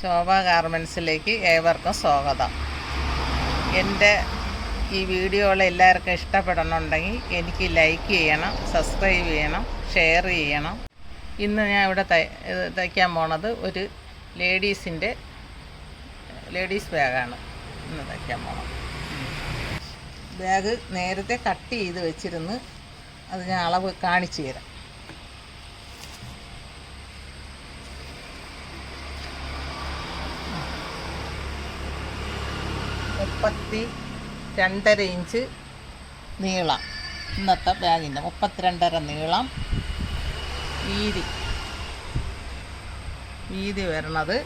ശോഭ ഗാർമെൻറ്റ്സിലേക്ക് ഏവർക്കും സ്വാഗതം. എൻ്റെ ഈ വീഡിയോകൾ എല്ലാവർക്കും ഇഷ്ടപ്പെടണമെന്നുണ്ടെങ്കിൽ എനിക്ക് ലൈക്ക് ചെയ്യണം, സബ്സ്ക്രൈബ് ചെയ്യണം, ഷെയർ ചെയ്യണം. ഇന്ന് ഞാൻ ഇവിടെ തയ്ക്കാൻ പോണത് ഒരു ലേഡീസ് ബാഗാണ് ഇന്ന് തയ്ക്കാൻ പോണത്. ബാഗ് നേരത്തെ കട്ട് ചെയ്ത് വെച്ചിരുന്ന് അത് ഞാൻ അളവ് കാണിച്ചു തരാം. 32.5 ഇഞ്ച് നീളം, ഇന്നത്തെ ബാഗിൻ്റെ 32.5 നീളം, വീതി വരണത്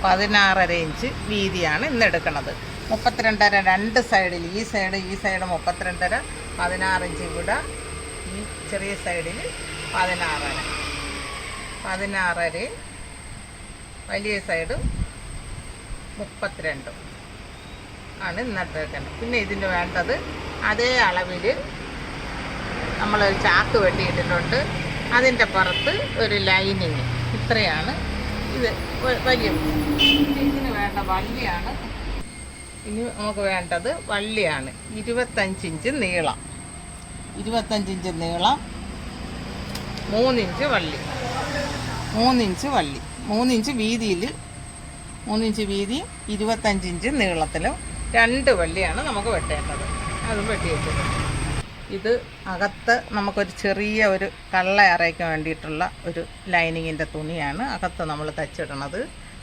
16.5 ഇഞ്ച് വീതിയാണ് ഇന്ന് എടുക്കുന്നത്. 32.5 രണ്ട് സൈഡിൽ, ഈ സൈഡ് 32.5, 16 ഇഞ്ച് കൂടെ ഈ ചെറിയ സൈഡിൽ 16.5, വലിയ സൈഡ് 32 ആണ് ഇന്നത്തെ വെക്കുന്നത്. പിന്നെ ഇതിന് വേണ്ടത് അതേ അളവിൽ നമ്മളൊരു ചാക്ക് വെട്ടിയിട്ടിട്ടുണ്ട്. അതിൻ്റെ പുറത്ത് ഒരു ലൈനിങ്, ഇത്രയാണ് ഇത് വലിയ. ഇതിന് വേണ്ട വള്ളിയാണ്. ഇനി നമുക്ക് വേണ്ടത് വള്ളിയാണ്. 25 ഇഞ്ച് നീളം, 25 ഇഞ്ച് നീളം, 3 ഇഞ്ച് വള്ളി, 3 ഇഞ്ച് വള്ളി, 3 ഇഞ്ച് വീതിയിൽ, 3 ഇഞ്ച് വീതി, 25 ഇഞ്ച് നീളത്തിലും 2 വള്ളിയാണ് നമുക്ക് വെട്ടേണ്ടത്. അതും വെട്ടി വെച്ചിട്ടുണ്ട്. ഇത് അകത്ത് നമുക്കൊരു ചെറിയ ഒരു കള്ള അറയ്ക്കാൻ വേണ്ടിയിട്ടുള്ള ഒരു ലൈനിങ്ങിൻ്റെ തുണിയാണ് അകത്ത് നമ്മൾ തച്ചിടണത്.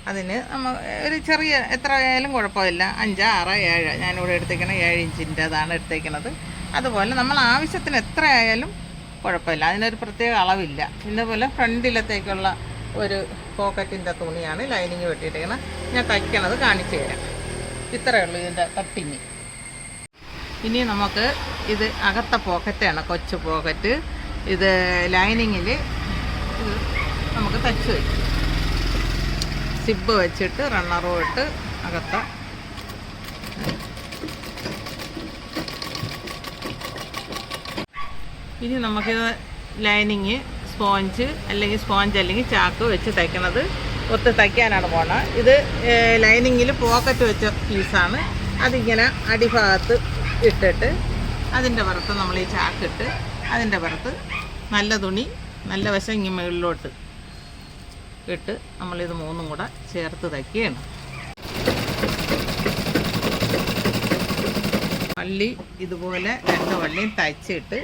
അതിന് നമ്മൾ ഒരു ചെറിയ, എത്ര ആയാലും കുഴപ്പമില്ല, 5, 6, 7, ഞാനിവിടെ എടുത്തേക്കണത് 7 ഇഞ്ചിൻ്റെതാണ് എടുത്തേക്കണത്. അതുപോലെ നമ്മൾ ആവശ്യത്തിന് എത്ര ആയാലും കുഴപ്പമില്ല, അതിനൊരു പ്രത്യേക അളവില്ല. ഇതുപോലെ ഫ്രണ്ടിലത്തേക്കുള്ള ഒരു പോക്കറ്റിൻ്റെ തുണിയാണ് ലൈനിങ് വെട്ടിയിട്ടേക്കണം. ഞാൻ തയ്ക്കണത് കാണിച്ചു തരാം. ഇത്രയേ ഉള്ളൂ ഇതിൻ്റെ കട്ടിങ്. ഇനി നമുക്ക് ഇത് അകത്ത പോക്കറ്റാണ്, കൊച്ചു പോക്കറ്റ്. ഇത് ലൈനിങ്ങിൽ ഇത് നമുക്ക് തച്ച് വയ്ക്കും. സിബ് വെച്ചിട്ട് റണ്ണറും ഇട്ട് അകത്ത ഇനി നമുക്കിത് ലൈനിങ് സ്പോഞ്ച് അല്ലെങ്കിൽ ചാക്ക് വെച്ച് തയ്ക്കണത് ഒത്ത് തയ്ക്കാനാണ് പോണത്. ഇത് ലൈനിങ്ങിൽ പോക്കറ്റ് വെച്ച പീസാണ്. അതിങ്ങനെ അടിഭാഗത്ത് ഇട്ടിട്ട് അതിൻ്റെ പുറത്ത് നമ്മൾ ഈ ചാക്കിട്ട് അതിൻ്റെ പുറത്ത് നല്ല തുണി, നല്ല വശം ഇങ്ങനെ മുകളിലോട്ട് ഇട്ട് നമ്മളിത് 3ഉം കൂടെ ചേർത്ത് തയ്ക്കുകയാണ്. വള്ളി ഇതുപോലെ 2 വള്ളിയും തയ്ച്ചിട്ട്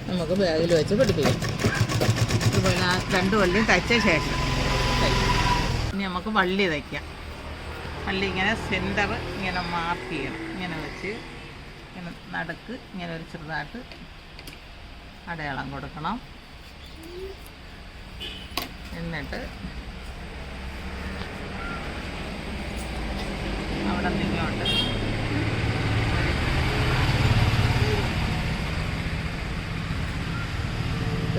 നമുക്ക് ബാഗിൽ വെച്ച് പിടിപ്പിക്കാം. ഇതുപോലെ 2 വള്ളിയും തയ്ച്ച ശേഷം ഇനി നമുക്ക് വള്ളി തയ്ക്കാം. വള്ളി ഇങ്ങനെ സെൻറ്റർ ഇങ്ങനെ മാർക്ക് ചെയ്യണം. ഇങ്ങനെ വെച്ച് ഇങ്ങനെ നടുക്ക് ഇങ്ങനെ ഒരു ചെറുതായിട്ട് അടയാളം കൊടുക്കണം. എന്നിട്ട് അവിടെ നിന്നോട്ട്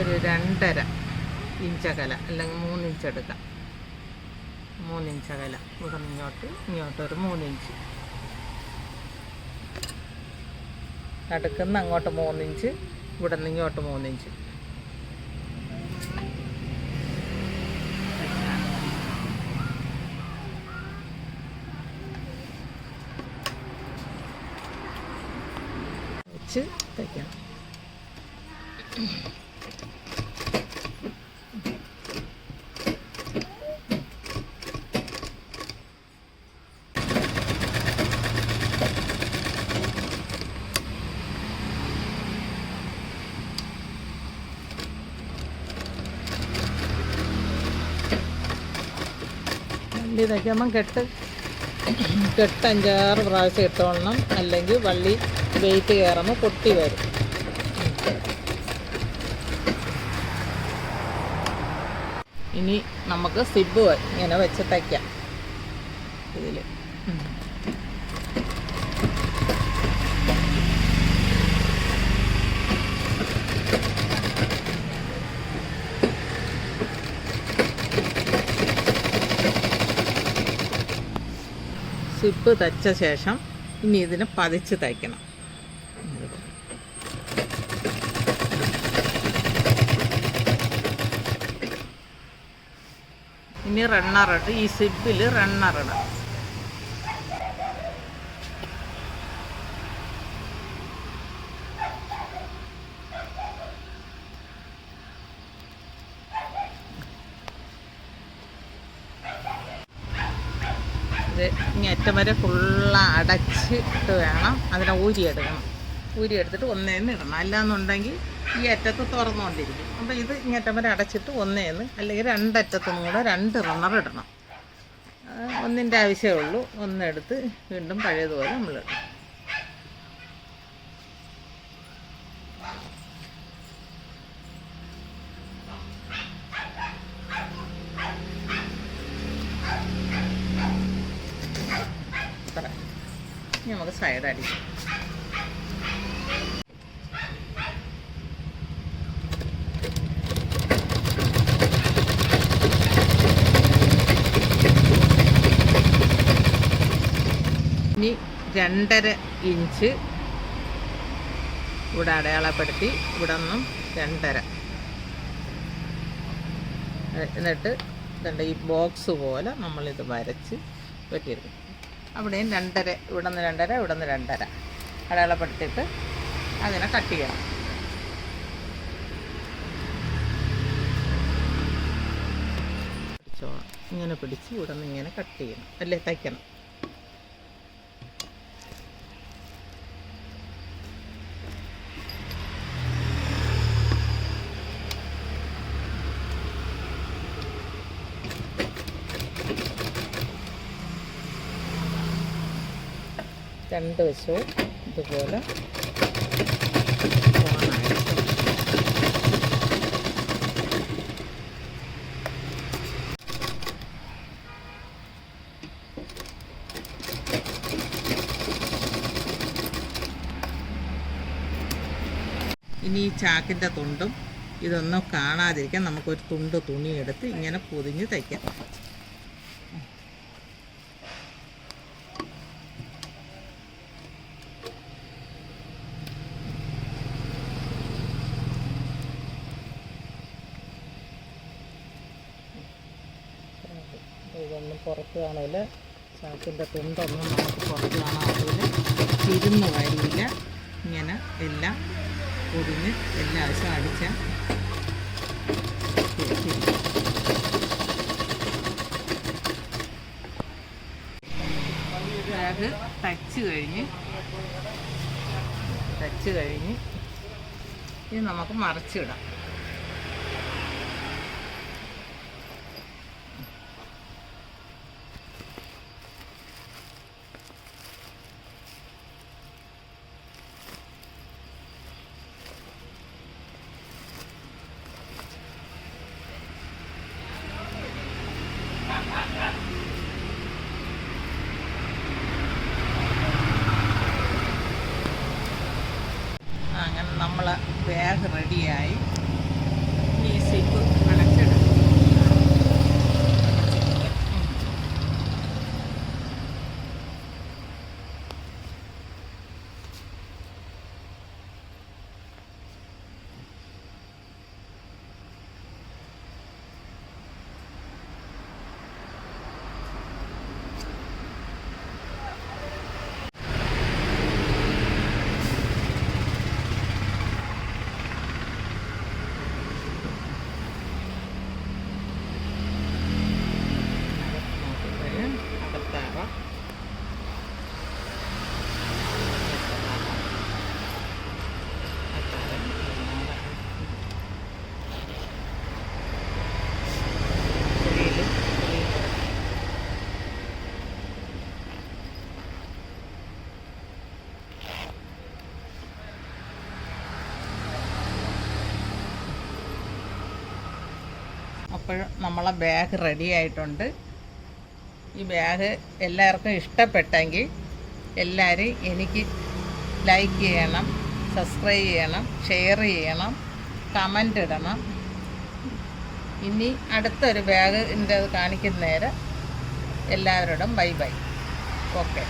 ഒരു 2.5 ഇഞ്ചകല അല്ലെങ്കിൽ 3 ഇഞ്ച് എടുക്കാം. 3 ഇഞ്ചകല ഇവിടെ ഇങ്ങോട്ടൊരു 3 ഇഞ്ച്, നടുക്കുന്ന അങ്ങോട്ട് 3 ഇഞ്ച്, ഇവിടെ നിന്ന് ഇങ്ങോട്ട് 3 ഇഞ്ച്. വെച്ച് തയ്ക്കണം. വള്ളി തയ്ക്കുമ്പം കെട്ട് 5-6 പ്രാവശ്യം ഇട്ടോളണം, അല്ലെങ്കിൽ വള്ളി വെയിറ്റ് കയറുമ്പോൾ പൊട്ടി വരും. ഇനി നമുക്ക് സിബ് ഇങ്ങനെ വെച്ച് തയ്ക്കാം. ഇതിൽ സിബ് തയ്ച്ച ശേഷം ഇനി ഇതിനെ പതിച്ച് തയ്ക്കണം. ഇനി റണ്ണറിട്ട് ഈ സിബിൽ റണ്ണറിടാം. ഇത് ഇനി അറ്റം വരെ ഫുള്ള് അടച്ചിട്ട് വേണം അതിനെ ഊരിയെടുക്കണം. ഊരിയെടുത്തിട്ട് ഒന്നേന്ന് ഇടണം. അല്ലാന്നുണ്ടെങ്കിൽ ഈ അറ്റത്ത് തുറന്നുകൊണ്ടിരിക്കും. അപ്പോൾ ഇത് ഇങ്ങറ്റം വരെ അടച്ചിട്ട് ഒന്നേന്ന്, അല്ലെങ്കിൽ രണ്ടറ്റത്തും കൂടെ 2 റണ്ണർ ഇടണം. ഒന്നിൻ്റെ ആവശ്യമേ ഉള്ളൂ. ഒന്നെടുത്ത് വീണ്ടും പഴയതുപോലെ നമ്മളിടണം. നമുക്ക് സൈഡ് അടിക്കാം. ഇനി 2.5 ഇഞ്ച് ഇവിടെ അടയാളപ്പെടുത്തി, ഇവിടെ നിന്നും 2.5. എന്നിട്ട് ഇതുണ്ട് ഈ ബോക്സ് പോലെ നമ്മളിത് വരച്ച് വെട്ടിയെടുക്കും. അവിടെയും 2.5, ഇവിടെ നിന്ന് 2.5, ഇവിടെ നിന്ന് 2.5 അടയാളപ്പെടുത്തിയിട്ട് അതിനെ കട്ട് ചെയ്യണം. പിടിച്ചോളാം. ഇങ്ങനെ പിടിച്ച് ഇവിടെ നിന്ന് ഇങ്ങനെ കട്ട് ചെയ്യണം, അല്ലേ തയ്ക്കണം. രണ്ട് വശവും ഇതുപോലെ ഇനി ഈ ചാക്കിൻ്റെ തുണ്ടും ഇതൊന്നും കാണാതിരിക്കാൻ നമുക്കൊരു തുണ്ട് തുണിയെടുത്ത് ഇങ്ങനെ പൊതിഞ്ഞ് തയ്ക്കാം. ഇതൊന്നും പുറത്ത് കാണില്ല. ചാക്കിൻ്റെ തുണ്ടൊന്നും നമുക്ക് പുറത്ത് കാണാറില്ല. തിരുന്ന് വരില്ല. ഇങ്ങനെ എല്ലാം പൊതിഞ്ഞ് എല്ലാ ആവശ്യം അടിച്ചാൽ ബാഗ് തച്ച് കഴിഞ്ഞ് ഇത് നമുക്ക് മറിച്ചിടാം. അങ്ങനെ നമ്മളെ ബാഗ് റെഡിയായി. ഈ സിപ്പ് അടച്ചിടും. അപ്പോൾ നമ്മളെ ബാഗ് റെഡി ആയിട്ടുണ്ട്. ഈ ബാഗ് എല്ലാവർക്കും ഇഷ്ടപ്പെട്ടെങ്കിൽ എല്ലാവരും എനിക്ക് ലൈക്ക് ചെയ്യണം, സബ്സ്ക്രൈബ് ചെയ്യണം, ഷെയർ ചെയ്യണം, കമൻ്റ് ഇടണം. ഇനി അടുത്തൊരു ബാഗിൻ്റെ കാണിക്കുന്നേരം എല്ലാവരോടും ബൈ ബൈ. ഓക്കെ.